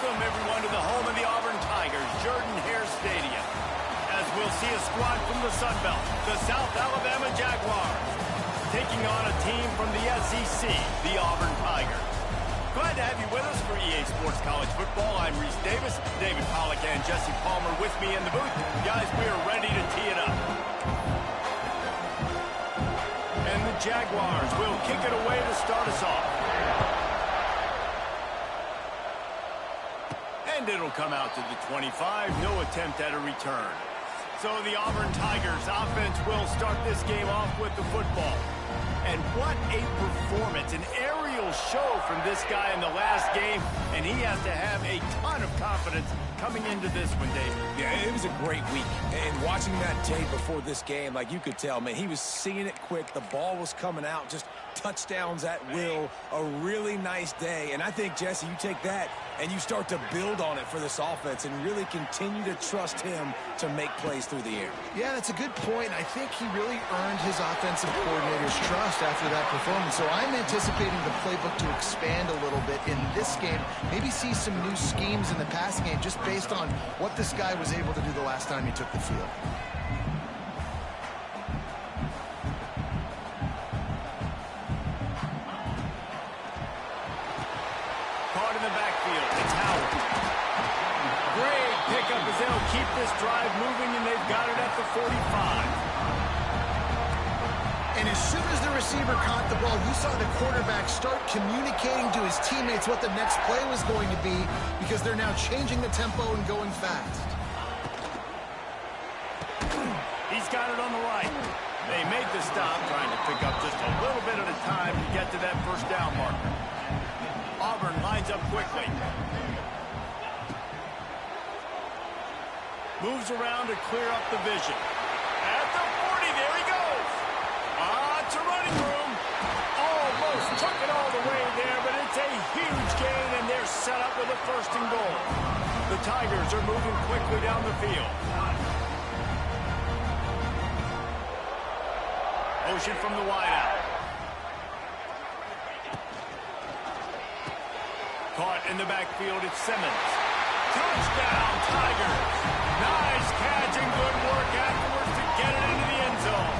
Welcome, everyone, to the home of the Auburn Tigers, Jordan-Hare Stadium. As we'll see a squad from the Sun Belt, the South Alabama Jaguars, taking on a team from the SEC, the Auburn Tigers. Glad to have you with us for EA Sports College Football. I'm Reese Davis, David Pollack, and Jesse Palmer with me in the booth. Guys, we are ready to tee it up. And the Jaguars will kick it away to start us off. And it'll come out to the 25. No attempt at a return. So the Auburn Tigers offense will start this game off with the football. And what a performance, an aerial show from this guy in the last game. And he has to have a ton of confidence coming into this one, Dave. Yeah, it was a great week. And watching that tape before this game, like you could tell, man, he was seeing it quick. The ball was coming out, just touchdowns at will. A really nice day. And I think, Jesse, you take that and you start to build on it for this offense and really continue to trust him to make plays through the air. Yeah, that's a good point. I think he really earned his offensive coordinator's trust after that performance. So I'm anticipating the playbook to expand a little bit in this game. Maybe see some new schemes in the passing game just based on what this guy was able to do the last time he took the field. Caught in the backfield. It's Howard. Great pickup as they'll keep this drive moving, and they've got it at the 45. And as soon as the receiver caught the ball, you saw the quarterback start communicating to his teammates what the next play was going to be because they're now changing the tempo and going fast. He's got it on the right. They make the stop, trying to pick up just a little bit at a time to get to that first down marker. Auburn lines up quickly. Moves around to clear up the vision. At the 40, there he goes. To running room. Almost took it all the way there, but it's a huge gain, and they're set up with a first and goal. The Tigers are moving quickly down the field. Motion from the wideout. Caught in the backfield, it's Simmons. Touchdown, Tigers. Nice catch and good work afterwards to get it into the end zone.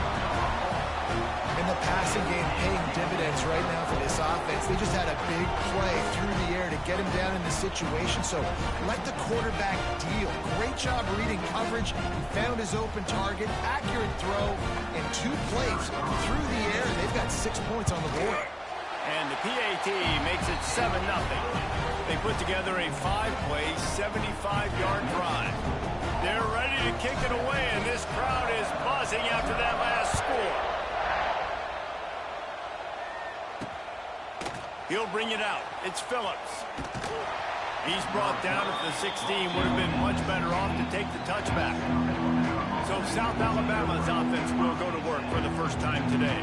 And the passing game paying dividends right now for this offense. They just had a big play through the air to get him down in this situation. So let the quarterback deal. Great job reading coverage. He found his open target, accurate throw, and 2 plays through the air. And they've got 6 points on the board. And the PAT makes it 7-0. They put together a 5-play, 75-yard drive. They're ready to kick it away, and this crowd is buzzing after that last score. He'll bring it out. It's Phillips. He's brought down at the 16. Would have been much better off to take the touchback. So South Alabama's offense will go to work for the first time today.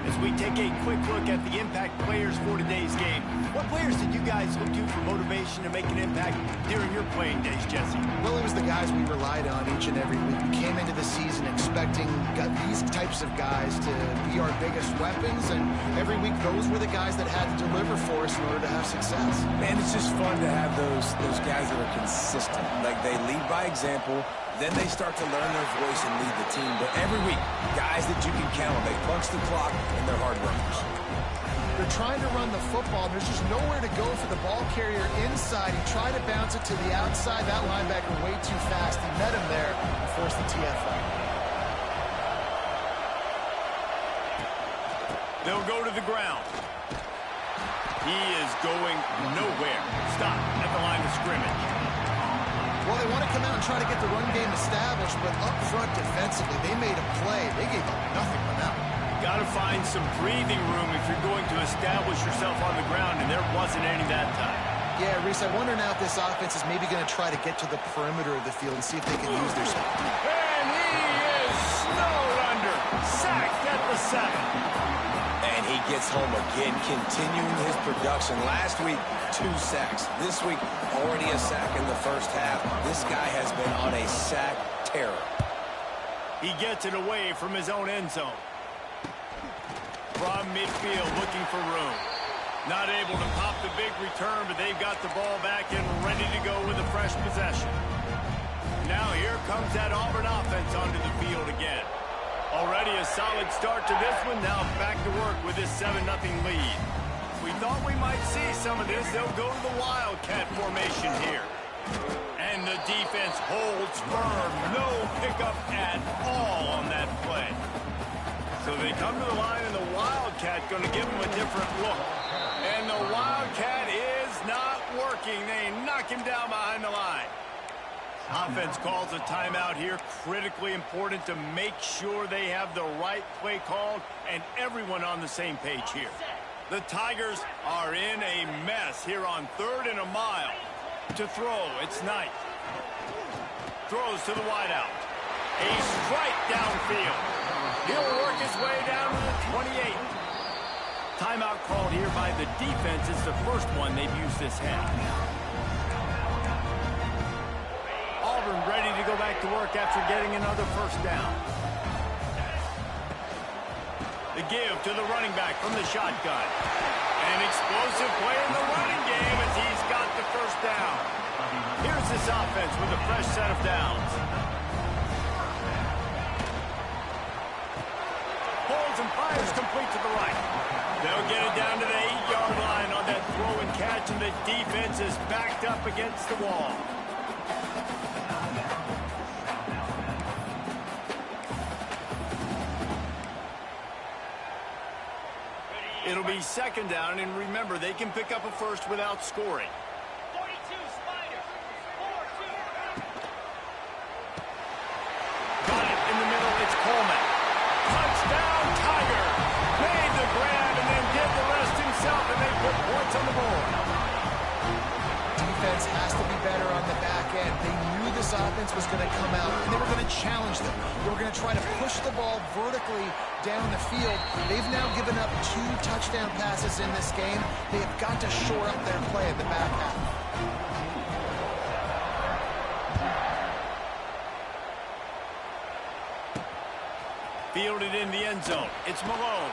As we take a quick look at the impact players for today's game, what players did you guys look to for motivation to make an impact during your playing days, Jesse? Well, it was the guys we relied on each and every week. We came into the season expecting these types of guys to be our biggest weapons, and every week those were the guys that had to deliver for us in order to have success. Man, it's just fun to have those guys that are consistent. Like, they lead by example. Then they start to learn their voice and lead the team. But every week, guys that you can count on, they punch the clock, and they're hard workers. They're trying to run the football, and there's just nowhere to go for the ball carrier inside. He tried to bounce it to the outside. That linebacker way too fast. He met him there and forced the TFL. They'll go to the ground. He is going nowhere. Stop at the line of scrimmage. Well, they want to come out and try to get the run game established, but up front defensively, they made a play. They gave up nothing on that one. Got to find some breathing room if you're going to establish yourself on the ground, and there wasn't any that time. Yeah, Reese, I wonder now if this offense is maybe going to try to get to the perimeter of the field and see if they can use their stuff. And he is snowed under. Sacked at the 7. And he gets home again, continuing his production. Last week, 2 sacks. This week, already a sack in the first half. This guy has been on a sack terror. He gets it away from his own end zone. From midfield, looking for room. Not able to pop the big return, but they've got the ball back and ready to go with a fresh possession. Now here comes that Auburn offense onto the field again. Already a solid start to this one. Now back to work with this 7-0 lead. We thought we might see some of this. They'll go to the Wildcat formation here. And the defense holds firm. No pickup at all on that play. So they come to the line, and the Wildcat going to give them a different look. And the Wildcat is not working. They knock him down behind the line. Offense calls a timeout here. Critically important to make sure they have the right play called and everyone on the same page here. The Tigers are in a mess here on 3rd and a mile. To throw, it's Knight. Throws to the wideout. A strike downfield. He'll work his way down to the 28. Timeout called here by the defense. It's the first one they've used this half. Auburn ready to go back to work after getting another first down. The give to the running back from the shotgun. An explosive play in the running game as he's got the first down. Here's this offense with a fresh set of downs. Holds and fires complete to the right. They'll get it down to the 8-yard line on that throw and catch, and the defense is backed up against the wall. It'll be 2nd down, and remember, they can pick up a first without scoring. 42 Spiders, 4-2. Got it in the middle, it's Coleman. Touchdown, Tiger! Made the grab and then did the rest himself, and they put points on the board. Defense has to be better on the back end. They knew this offense was going to come out, and they were going to challenge them. They were going to try to push the ball vertically down the field. They've now given up 2 touchdown passes in this game. They have got to shore up their play in the back half. Fielded in the end zone. It's Malone.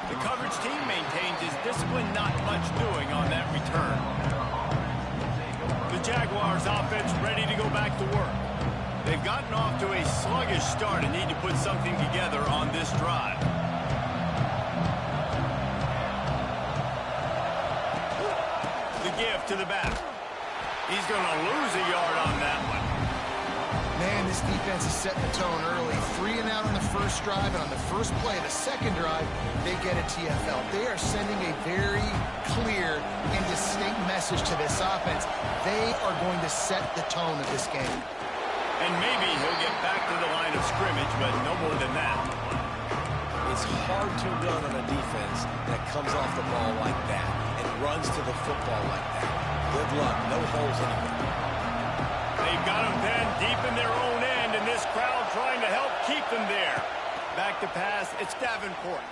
The coverage team maintains his discipline, not much doing on that return. The Jaguars offense ready to go back to work. They've gotten off to a sluggish start and need to put something together on this drive. The give to the back. He's going to lose a yard on that one. Man, this defense is setting the tone early. 3 and out on the first drive, and on the first play, the second drive, they get a TFL. They are sending a very clear and distinct message to this offense. They are going to set the tone of this game. And maybe he'll get back to the line of scrimmage, but no more than that. It's hard to run on a defense that comes off the ball like that and runs to the football like that. Good luck. No holes anywhere. They've got them pinned deep in their own end, and this crowd trying to help keep them there. Back to pass, it's Davenport.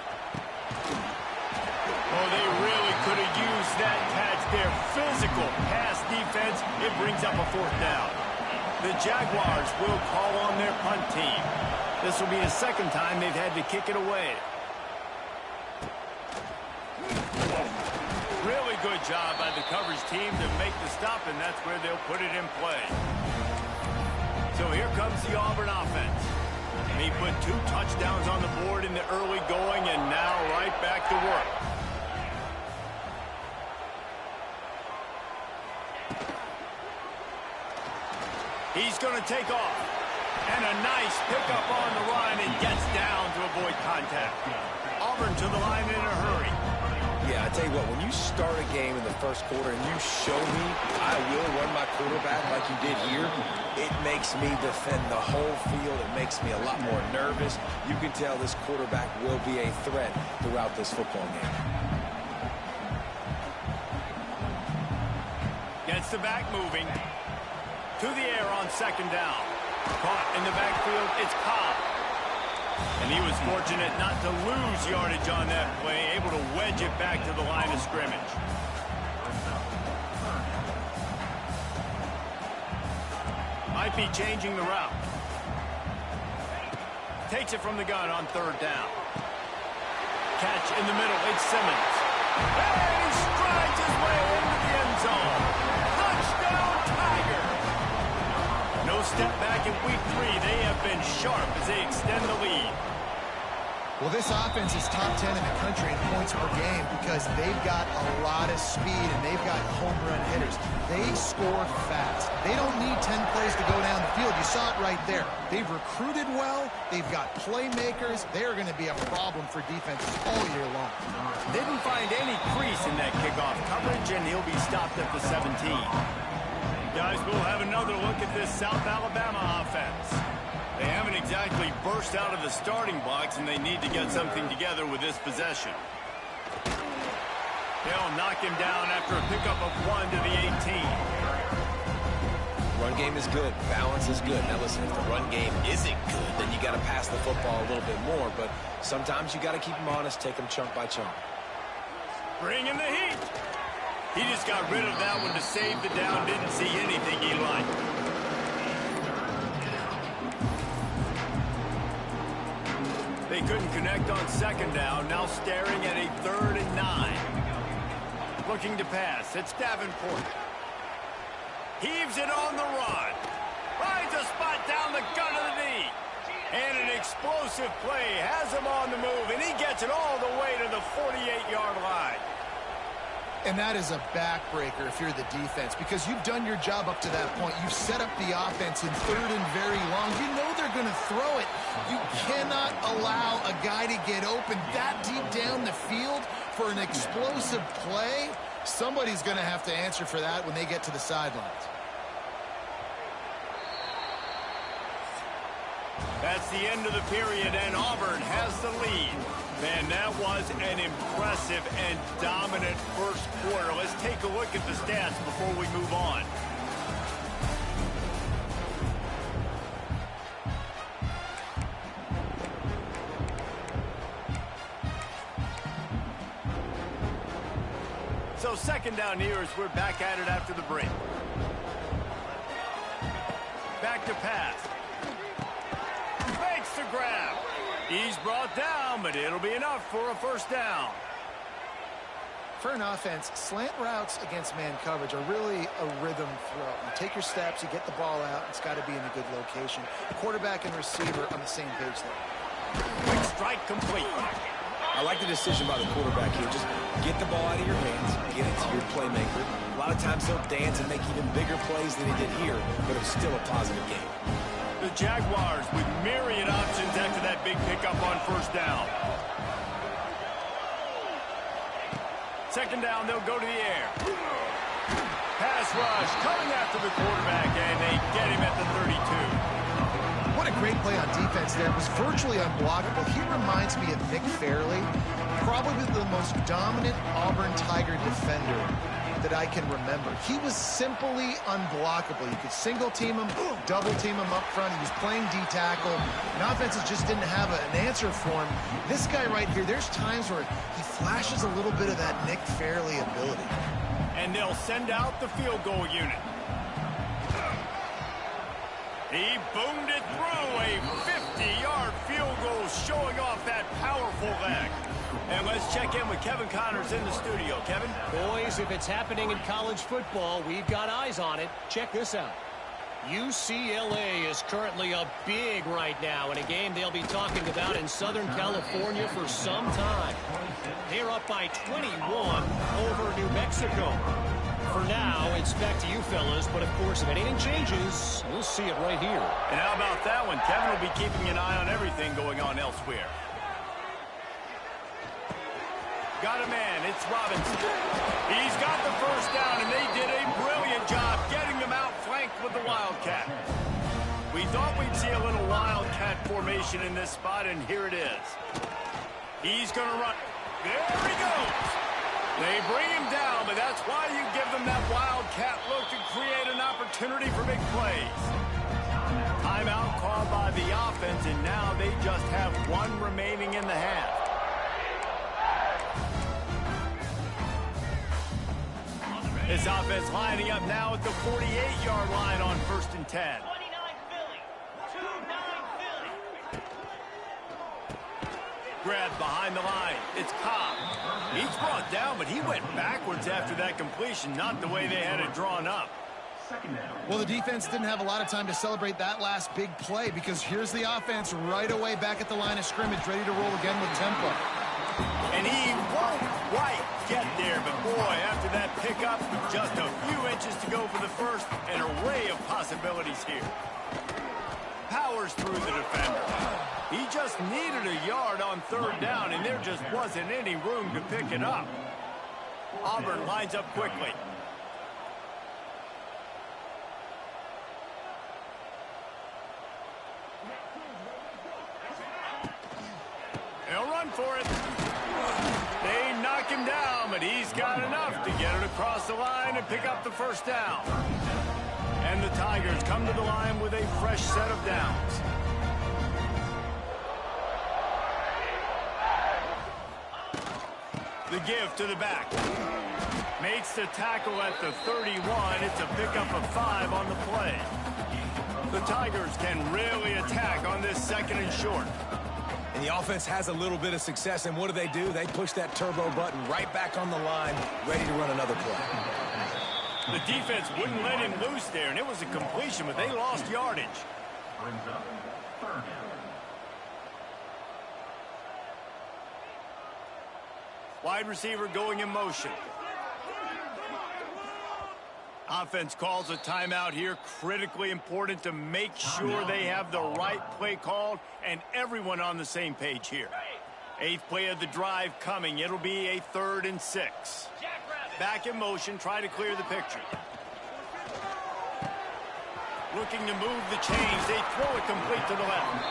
Oh, they really could have used that catch there. Physical pass defense. It brings up a 4th down. The Jaguars will call on their punt team. This will be the 2nd time they've had to kick it away. Really good job by the coverage team to make the stop, and that's where they'll put it in play. So here comes the Auburn offense. He put 2 touchdowns on the board in the early going, and now right back to work. He's going to take off. And a nice pickup on the run and gets down to avoid contact. Auburn to the line in a hurry. Yeah, I tell you what, when you start a game in the first quarter and you show me I will run my quarterback like you did here, it makes me defend the whole field. It makes me a lot more nervous. You can tell this quarterback will be a threat throughout this football game. Gets the back moving. To the air on 2nd down. Caught in the backfield, it's Cobb. And he was fortunate not to lose yardage on that play, able to wedge it back to the line of scrimmage. Might be changing the route. Takes it from the gun on 3rd down. Catch in the middle, it's Simmons. And he step back in week 3. They have been sharp as they extend the lead. Well, this offense is top 10 in the country in points per game because they've got a lot of speed and they've got home run hitters. They score fast. They don't need 10 plays to go down the field. You saw it right there. They've recruited well. They've got playmakers. They're going to be a problem for defenses all year long. Didn't find any crease in that kickoff coverage, and he'll be stopped at the 17. Guys, we'll have another look at this South Alabama offense. They haven't exactly burst out of the starting blocks, and they need to get something together with this possession. They'll knock him down after a pickup of 1 to the 18. Run game is good. Balance is good. Now, listen, if the run game isn't good, then you got to pass the football a little bit more. But sometimes you got to keep them honest, take them chunk by chunk. Bring in the heat. He just got rid of that one to save the down. Didn't see anything he liked. They couldn't connect on second down. Now staring at a 3rd and 9. Looking to pass. It's Davenport. Heaves it on the run. Finds a spot down the gut of the knee. And an explosive play has him on the move, and he gets it all the way to the 48-yard line. And that is a backbreaker if you're the defense, because you've done your job up to that point. You've set up the offense in 3rd and very long. You know they're going to throw it. You cannot allow a guy to get open that deep down the field for an explosive play. Somebody's going to have to answer for that when they get to the sidelines. That's the end of the period, and Auburn has the lead. Man, that was an impressive and dominant first quarter. Let's take a look at the stats before we move on. So second down here as we're back at it after the break. Back to pass. Makes the grab. He's brought down, but it'll be enough for a first down. For an offense, slant routes against man coverage are really a rhythm throw. You take your steps, you get the ball out, it's got to be in a good location. Quarterback and receiver on the same page there. Quick strike complete. I like the decision by the quarterback here. Just get the ball out of your hands, get it to your playmaker. A lot of times he'll dance and make even bigger plays than he did here, but it's still a positive game. The Jaguars with myriad options after that big pickup on first down. Second down, they'll go to the air. Pass rush coming after the quarterback, and they get him at the 32. What a great play on defense there. It was virtually unblockable. He reminds me of Nick Fairley, probably the most dominant Auburn Tiger defender that I can remember. He was simply unblockable. You could single team him, double team him up front. He was playing D-tackle. And offenses just didn't have an answer for him. This guy right here, there's times where he flashes a little bit of that Nick Fairley ability. And they'll send out the field goal unit. He boomed it through a 50-yard field goal, showing off that powerful leg. And let's check in with Kevin Connors in the studio. Kevin? Boys, if it's happening in college football, we've got eyes on it. Check this out. UCLA is currently up big right now in a game they'll be talking about in Southern California for some time. They're up by 21 over New Mexico. For now, it's back to you fellas, but of course, if anything changes, we'll see it right here. And how about that one? Kevin will be keeping an eye on everything going on elsewhere. Got a man. It's Robinson. He's got the first down, and they did a brilliant job getting them out flanked with the Wildcat. We thought we'd see a little Wildcat formation in this spot, and here it is. He's going to run. There he goes. They bring him down, but that's why you give them that Wildcat look to create an opportunity for big plays. Timeout called by the offense, and now they just have one remaining in the half. This offense lining up now at the 48-yard line on 1st and 10. 29 Philly. 2-9 Philly. Grab behind the line. It's Cobb. He's brought down, but he went backwards after that completion, not the way they had it drawn up. Well, the defense didn't have a lot of time to celebrate that last big play because here's the offense right away back at the line of scrimmage, ready to roll again with tempo. And he won't quite get there, but boy, after that pickup, just a few inches to go for the first, an array of possibilities here. Powers through the defender. He just needed a yard on third down, and there just wasn't any room to pick it up. Auburn lines up quickly. They'll run for it. They knock him down, but he's got enough to get it across the line and pick up the first down. And the Tigers come to the line with a fresh set of downs. The give to the back. Makes the tackle at the 31. It's a pickup of 5 on the play. The Tigers can really attack on this second and short. And the offense has a little bit of success, and what do? They push that turbo button right back on the line, ready to run another play. The defense wouldn't let him loose there, and it was a completion, but they lost yardage. Wide receiver going in motion. Offense calls a timeout here. Critically important to make sure they have the right play called and everyone on the same page here. 8th play of the drive coming. It'll be a 3rd and 6. Back in motion, try to clear the picture. Looking to move the chains. They throw it complete to the left.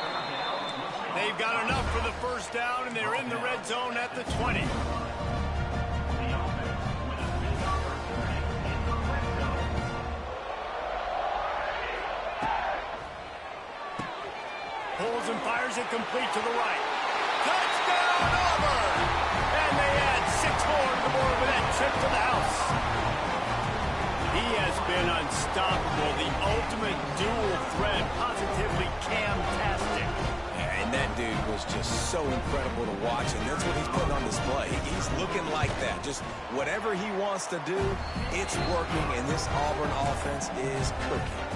They've got enough for the first down, and they're in the red zone at the 20. Pulls and fires it complete to the right. Touchdown, Auburn! And they add 6 more to the board with that trip to the house. He has been unstoppable, the ultimate dual threat, positively Cam-tastic. And that dude was just so incredible to watch, and that's what he's putting on display. He's looking like that. Just whatever he wants to do, it's working, and this Auburn offense is cooking.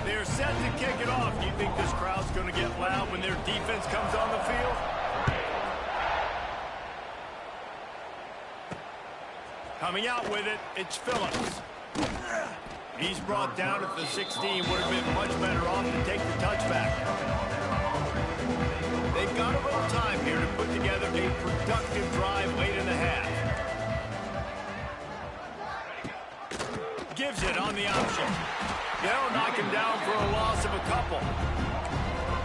They're set to kick it off. Do you think this crowd's going to get loud when their defense comes on the field? Coming out with it, it's Phillips. He's brought down at the 16. Would have been much better off to take the touchback. They've got a little time here to put together a productive drive late in the half. Gives it on the option. They'll knock him down for a loss of a couple.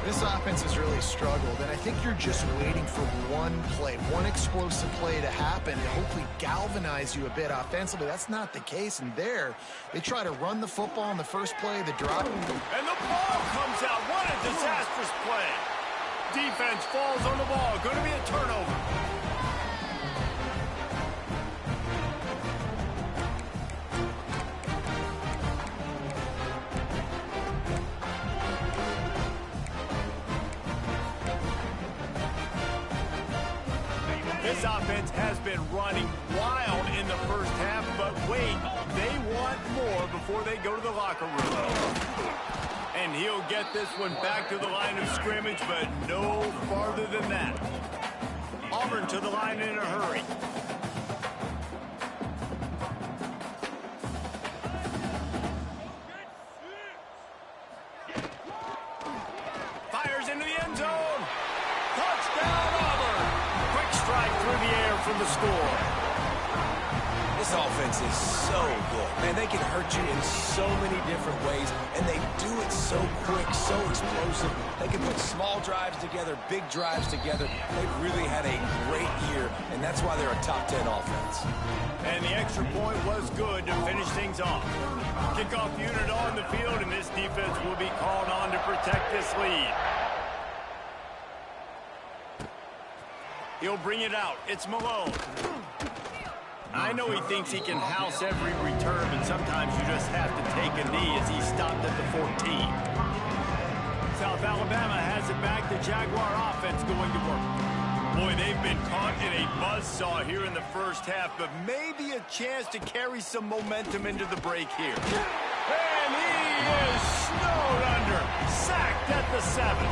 This offense has really struggled, and I think you're just waiting for one play, one explosive play to happen and hopefully galvanize you a bit offensively. That's not the case, and there, they try to run the football on the first play, the drop. And the ball comes out. What a disastrous play. Defense falls on the ball. Going to be a turnover. This offense has been running wild in the first half, but wait, they want more before they go to the locker room. And he'll get this one back to the line of scrimmage, but no farther than that. Auburn to the line in a hurry. Fires into the end zone. Touchdown, Auburn. Quick strike through the air for the score. This offense is so good. Man, they can hurt you in so many different ways, and they do it so quick, so explosive. They can put small drives together, big drives together. They've really had a great year, and that's why they're a top 10 offense. And the extra point was good to finish things off. Kickoff unit on the field, and this defense will be called on to protect this lead. He'll bring it out. It's Malone. I know he thinks he can house every return, but sometimes you just have to take a knee as he stopped at the 14. South Alabama has it back. The Jaguar offense going to work. Boy, they've been caught in a buzzsaw here in the first half, but maybe a chance to carry some momentum into the break here. And he is snowed under. Sacked at the 7.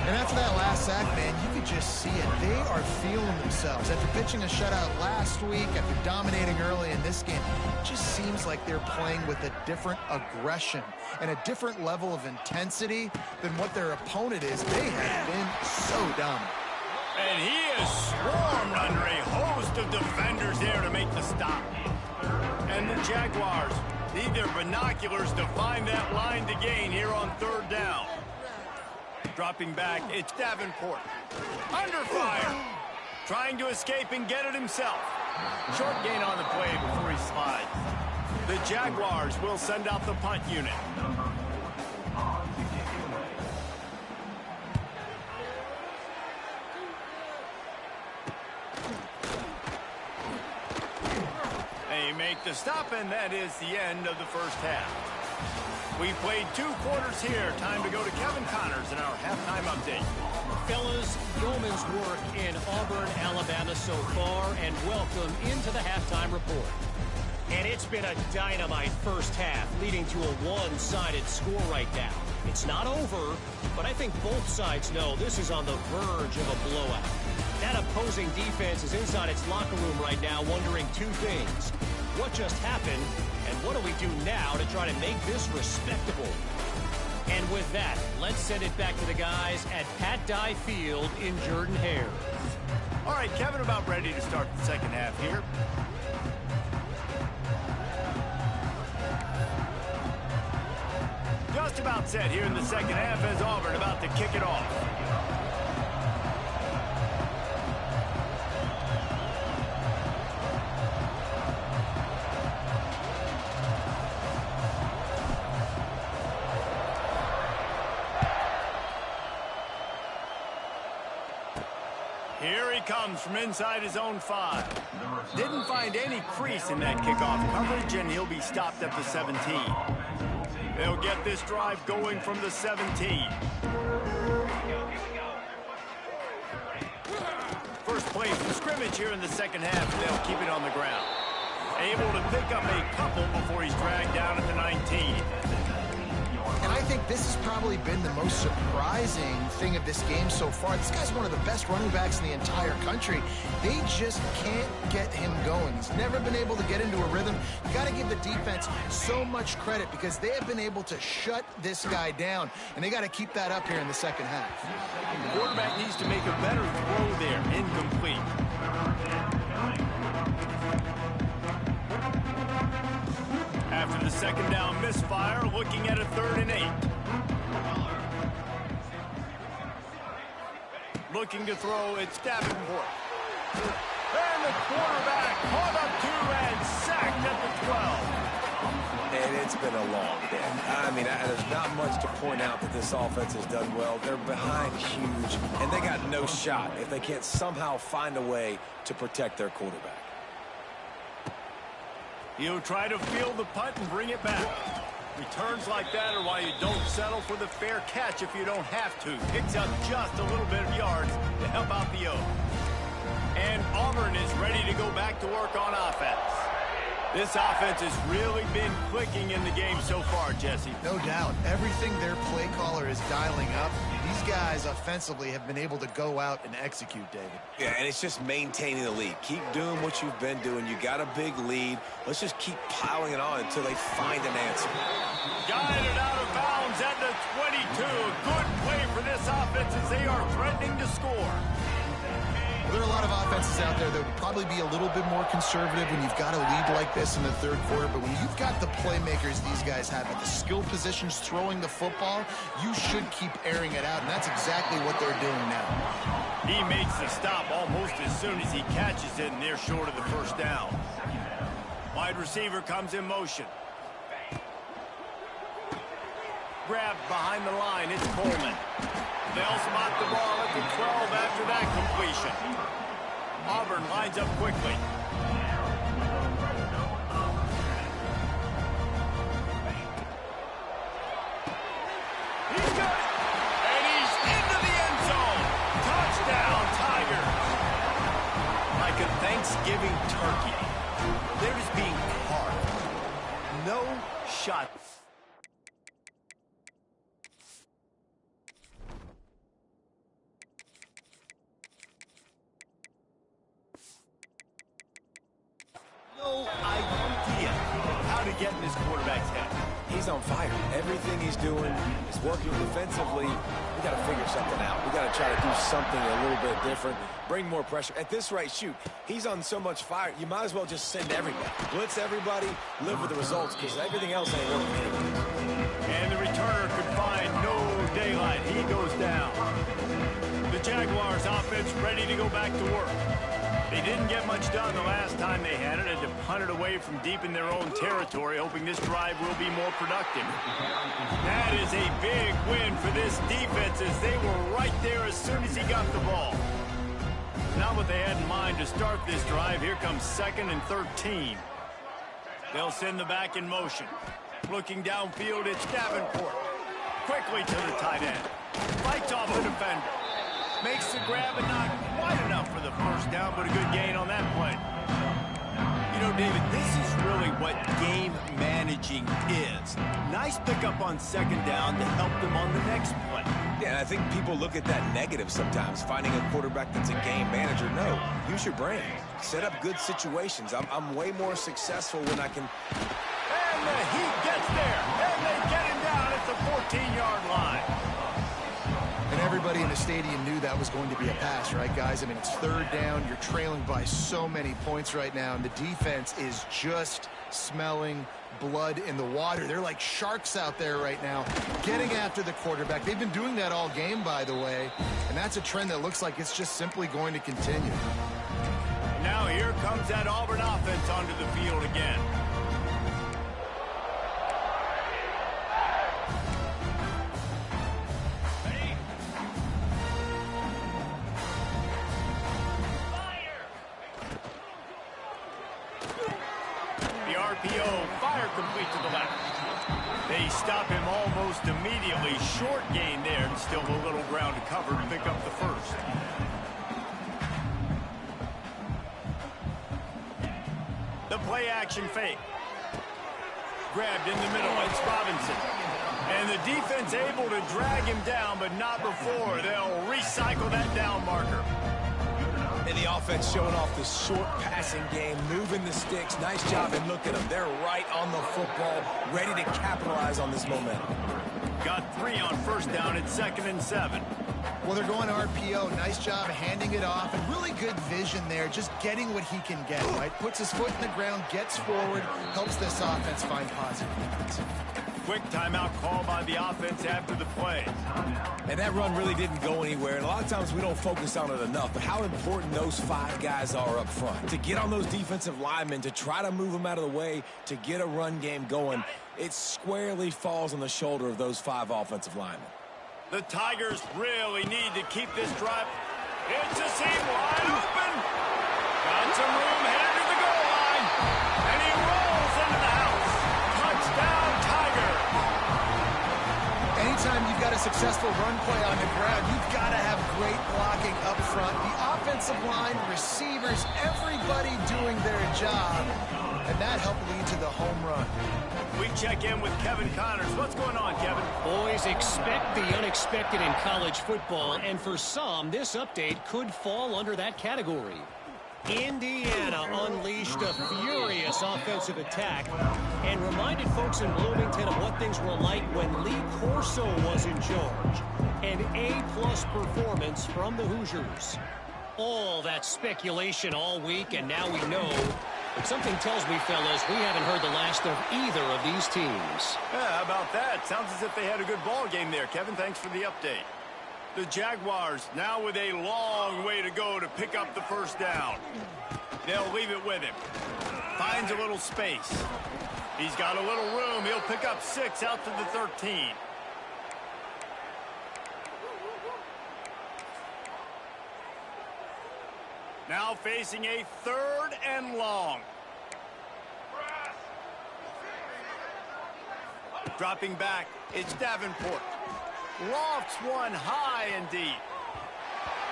And after that last sack, man, you could just see it. They are feeling themselves. After pitching a shutout last week, after dominating early in this game, it just seems like they're playing with a different aggression and a different level of intensity than what their opponent is. They have been so dominant. And he is swarmed under a host of defenders there to make the stop. And the Jaguars need their binoculars to find that line to gain here on 3rd down. Dropping back, it's Davenport. Under fire. Trying to escape and get it himself. Short gain on the play before he slides. The Jaguars will send out the punt unit. They make the stop, and that is the end of the first half. We played 2 quarters here. Time to go to Kevin Connors in our halftime update. Fellas, yeoman's work in Auburn, Alabama so far, and welcome into the halftime report. And it's been a dynamite first half, leading to a one-sided score right now. It's not over, but I think both sides know this is on the verge of a blowout. That opposing defense is inside its locker room right now wondering 2 things. What just happened, and what do we do now to try to make this respectable? And with that, let's send it back to the guys at Pat Dye Field in Jordan-Hare. All right, Kevin, about ready to start the second half here. Just about set here in the second half as Auburn about to kick it off. Here he comes from inside his own 5. Didn't find any crease in that kickoff coverage, and he'll be stopped at the 17. They'll get this drive going from the 17. First play from scrimmage here in the second half, and they'll keep it on the ground. Able to pick up a couple before he's dragged down at the 19. And I think this has probably been the most surprising thing of this game so far. This guy's one of the best running backs in the entire country. They just can't get him going. He's never been able to get into a rhythm. You got to give the defense so much credit because they have been able to shut this guy down, and they got to keep that up here in the second half. The quarterback needs to make a better throw there. Incomplete. After the second down misfire, looking at a 3rd and 8. Looking to throw, it's Davenport. And the quarterback caught up 2 and sacked at the 12. And it's been a long day. I mean, there's not much to point out that this offense has done well. They're behind huge, and they got no shot if they can't somehow find a way to protect their quarterback. He'll try to field the punt and bring it back. Returns like that are why you don't settle for the fair catch if you don't have to. Picks up just a little bit of yards to help out the O. And Auburn is ready to go back to work on offense. This offense has really been clicking in the game so far, Jesse. No doubt. Everything their play caller is dialing up, these guys offensively have been able to go out and execute, David. Yeah, and it's just maintaining the lead. Keep doing what you've been doing. You got a big lead. Let's just keep piling it on until they find an answer. Guided out of bounds at the 22. Good play for this offense as they are threatening to score. There are a lot of offenses out there that would probably be a little bit more conservative when you've got a lead like this in the 3rd quarter, but when you've got the playmakers these guys have at the skill positions throwing the football, you should keep airing it out, and that's exactly what they're doing now. He makes the stop almost as soon as he catches it, and they're short of the first down. Wide receiver comes in motion. Grabbed behind the line, it's Coleman. They'll spot the ball at the 12 after that completion. Auburn lines up quickly. He's got it! And he's into the end zone! Touchdown, Tigers! Like a Thanksgiving turkey, they're just being carved. No shot. No idea how to get in this quarterback's head. He's on fire. Everything he's doing is working defensively. We got to figure something out. We got to try to do something a little bit different, bring more pressure. At this rate, shoot, he's on so much fire, you might as well just send everybody. Blitz everybody, live with the results, because everything else ain't working. And the returner could find no daylight. He goes down. The Jaguars offense ready to go back to work. They didn't get much done the last time they had it, and to punt it away from deep in their own territory, hoping this drive will be more productive. That is a big win for this defense, as they were right there as soon as he got the ball. Not what they had in mind to start this drive. Here comes 2nd and 13. They'll send the back in motion. Looking downfield, it's Davenport. Quickly to the tight end. Fights off the defender. Makes the grab and not quite enough for the first down, but a good gain on that play. You know, David, this is really what game managing is. Nice pickup on 2nd down to help them on the next play. Yeah, and I think people look at that negative sometimes, finding a quarterback that's a game manager. No, use your brain. Set up good situations. I'm way more successful when I can... And the Heat gets there, and they get him down at the 14-yard line. And everybody in the stadium knew that was going to be a pass, right, guys? I mean, it's 3rd down. You're trailing by so many points right now, and the defense is just smelling blood in the water. They're like sharks out there right now, getting after the quarterback. They've been doing that all game, by the way, and that's a trend that looks like it's just simply going to continue. Now here comes that Auburn offense onto the field again. Fire complete to the left. They stop him almost immediately. Short gain there, and still a little ground to cover to pick up the first. The play action fake. Grabbed in the middle. It's Robinson. And the defense able to drag him down, but not before. They'll recycle that down marker. And the offense showing off the short passing game, moving the sticks. Nice job, and look at them. They're right on the football, ready to capitalize on this momentum. Got 3 on 1st down at 2nd and 7. Well, they're going RPO. Nice job handing it off, and really good vision there, just getting what he can get, right? Puts his foot in the ground, gets forward, helps this offense find positive points. Quick timeout call by the offense after the play. And that run really didn't go anywhere, and a lot of times we don't focus on it enough, but how important those 5 guys are up front. To get on those defensive linemen, to try to move them out of the way, to get a run game going, it squarely falls on the shoulder of those 5 offensive linemen. The Tigers really need to keep this drive. It's a seam wide open. Got some room headed to the goal line. And he rolls into the house. Touchdown, Tigers. Anytime you've got a successful run play on the ground, you've got to have great blocking up front. The offensive line, receivers, everybody doing their job. And that helped lead to the home run. We check in with Kevin Connors. What's going on, Kevin? Boys, expect the unexpected in college football, and for some, this update could fall under that category. Indiana unleashed a furious offensive attack and reminded folks in Bloomington of what things were like when Lee Corso was in charge. An A-plus performance from the Hoosiers. All that speculation all week, and now we know. But something tells me, fellas, we haven't heard the last of either of these teams. Yeah, how about that? Sounds as if they had a good ball game there, Kevin. Thanks for the update. The Jaguars now with a long way to go to pick up the first down. They'll leave it with him. Finds a little space. He's got a little room. He'll pick up 6 out to the 13. Now facing a 3rd and long. Dropping back, it's Davenport. Lofts one high and deep.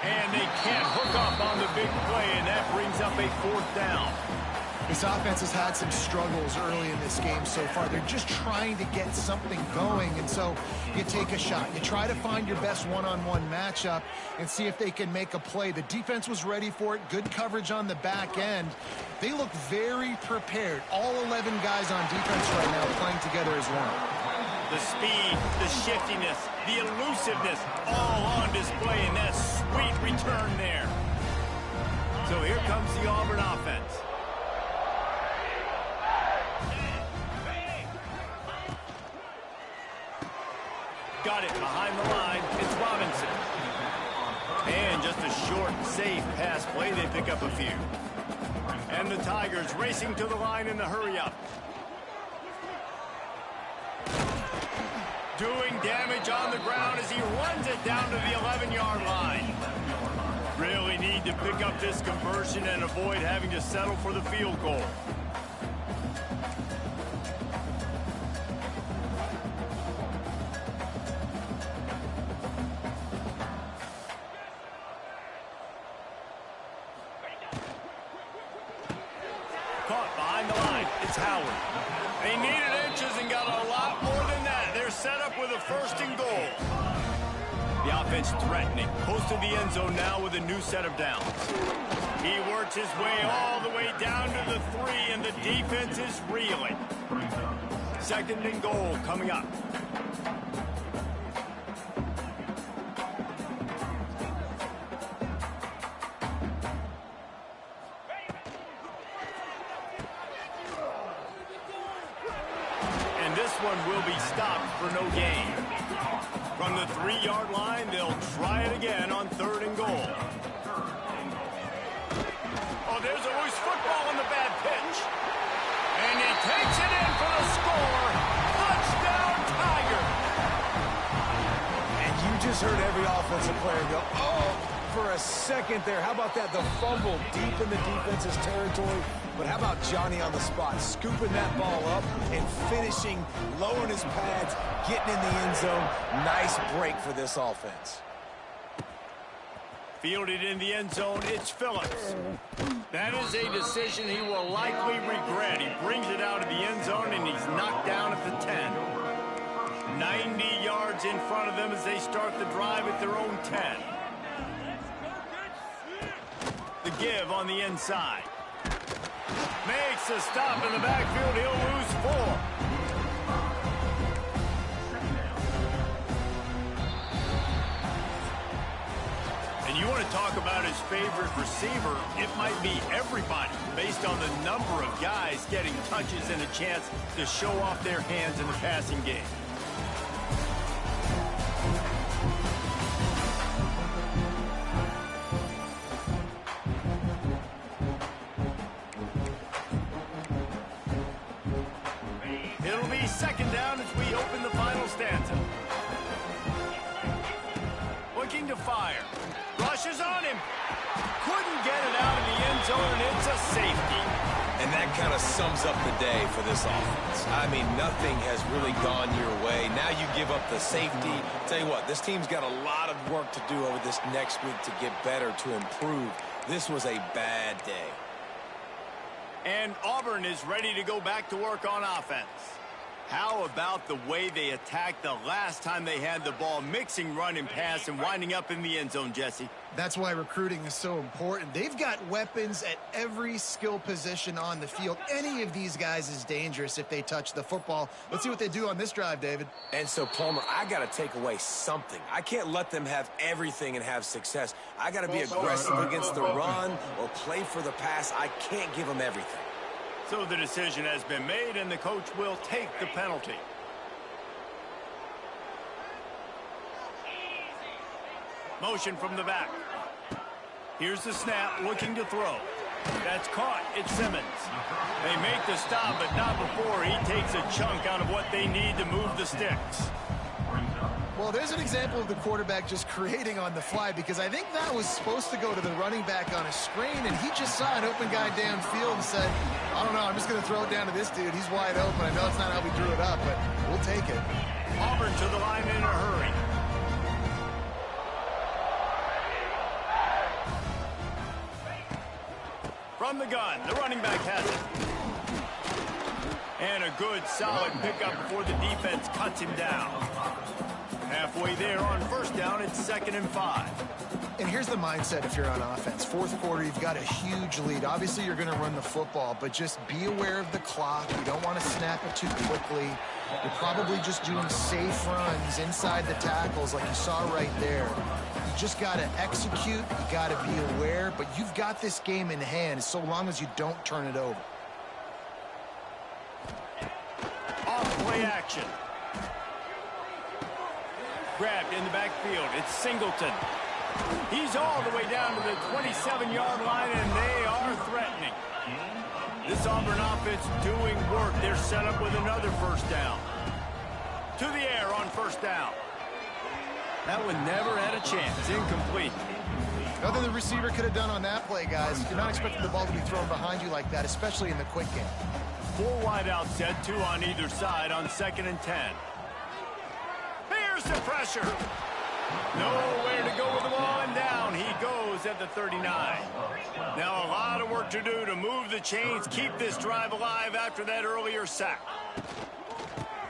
And they can't hook up on the big play, and that brings up a 4th down. This offense has had some struggles early in this game so far. They're just trying to get something going, and so you take a shot. You try to find your best one-on-one matchup and see if they can make a play. The defense was ready for it. Good coverage on the back end. They look very prepared. All 11 guys on defense right now playing together as one. The speed, the shiftiness, the elusiveness, all on display in that sweet return there. So here comes the Auburn offense. Got it behind the line. It's Robinson. And just a short, safe pass play. They pick up a few. And the Tigers racing to the line in the hurry-up. Doing damage on the ground as he runs it down to the 11-yard line. Really need to pick up this conversion and avoid having to settle for the field goal. Caught behind the line. It's Howard. They needed inches and got a lot more than that. They're set up with a 1st and goal. The offense threatening. Close to the end zone now with a new set of downs. He works his way all the way down to the 3, and the defense is reeling. 2nd and goal coming up. This one will be stopped for no gain. From the 3-yard line, they'll try it again on 3rd and goal. Oh, there's a loose football on the bad pitch. And he takes it in for the score. Touchdown, Tiger. And you just heard every offensive player go, oh, for a second there. How about that? The fumble deep in the defense's territory. But how about Johnny on the spot, scooping that ball up and finishing, lowering his pads, getting in the end zone. Nice break for this offense. Fielded in the end zone, it's Phillips. That is a decision he will likely regret. He brings it out of the end zone, and he's knocked down at the 10. 90 yards in front of them as they start the drive at their own 10. The give on the inside. Makes a stop in the backfield. He'll lose 4. And you want to talk about his favorite receiver, it might be everybody based on the number of guys getting touches and a chance to show off their hands in the passing game. It'll be 2nd down as we open the final stanza. Looking to fire. Rushes on him. Couldn't get it out of the end zone, and it's a safety. And that kind of sums up the day for this offense. I mean, nothing has really gone your way. Now you give up the safety. Tell you what, this team's got a lot of work to do over this next week to get better, to improve. This was a bad day. And Auburn is ready to go back to work on offense. How about the way they attacked the last time they had the ball, mixing run and pass and winding up in the end zone, Jesse? That's why recruiting is so important. They've got weapons at every skill position on the field. Any of these guys is dangerous if they touch the football. Let's see what they do on this drive, David. And so, Palmer, I got to take away something. I can't let them have everything and have success. I got to be aggressive against the run or play for the pass. I can't give them everything. So the decision has been made, and the coach will take the penalty. Motion from the back. Here's the snap, looking to throw. That's caught. It's Simmons. They make the stop, but not before he takes a chunk out of what they need to move the sticks. Well, there's an example of the quarterback just creating on the fly, because I think that was supposed to go to the running back on a screen, and he just saw an open guy downfield and said, I don't know, I'm just going to throw it down to this dude. He's wide open. I know it's not how we drew it up, but we'll take it. Auburn to the line in a hurry. From the gun, the running back has it. And a good, solid pickup before the defense cuts him down. Halfway there on first down, it's 2nd and 5. And here's the mindset if you're on offense. Fourth quarter, you've got a huge lead. Obviously, you're going to run the football, but just be aware of the clock. You don't want to snap it too quickly. You're probably just doing safe runs inside the tackles like you saw right there. You just got to execute. You got to be aware, but you've got this game in hand so long as you don't turn it over. Off play action. Grabbed in the backfield. It's Singleton. He's all the way down to the 27-yard line, and they are threatening. This Auburn offense doing work. They're set up with another first down. To the air on first down. That one never had a chance. Incomplete. Nothing the receiver could have done on that play, guys. You're not expecting the ball to be thrown behind you like that, especially in the quick game. 4 wide out set, 2 on either side on 2nd and 10. Here's the pressure. Nowhere to go with the ball, and down he goes at the 39. Now a lot of work to do to move the chains, keep this drive alive after that earlier sack.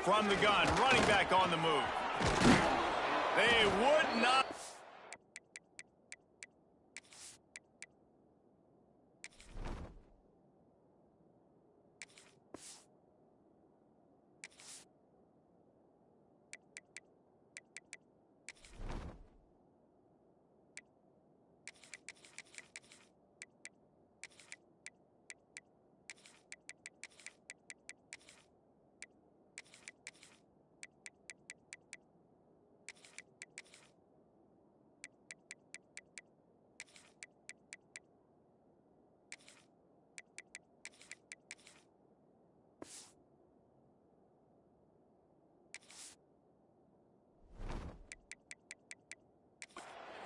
From the gun, running back on the move. They would not.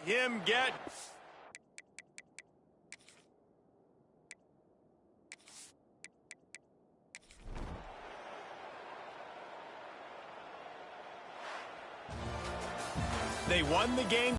Him get. They won the game.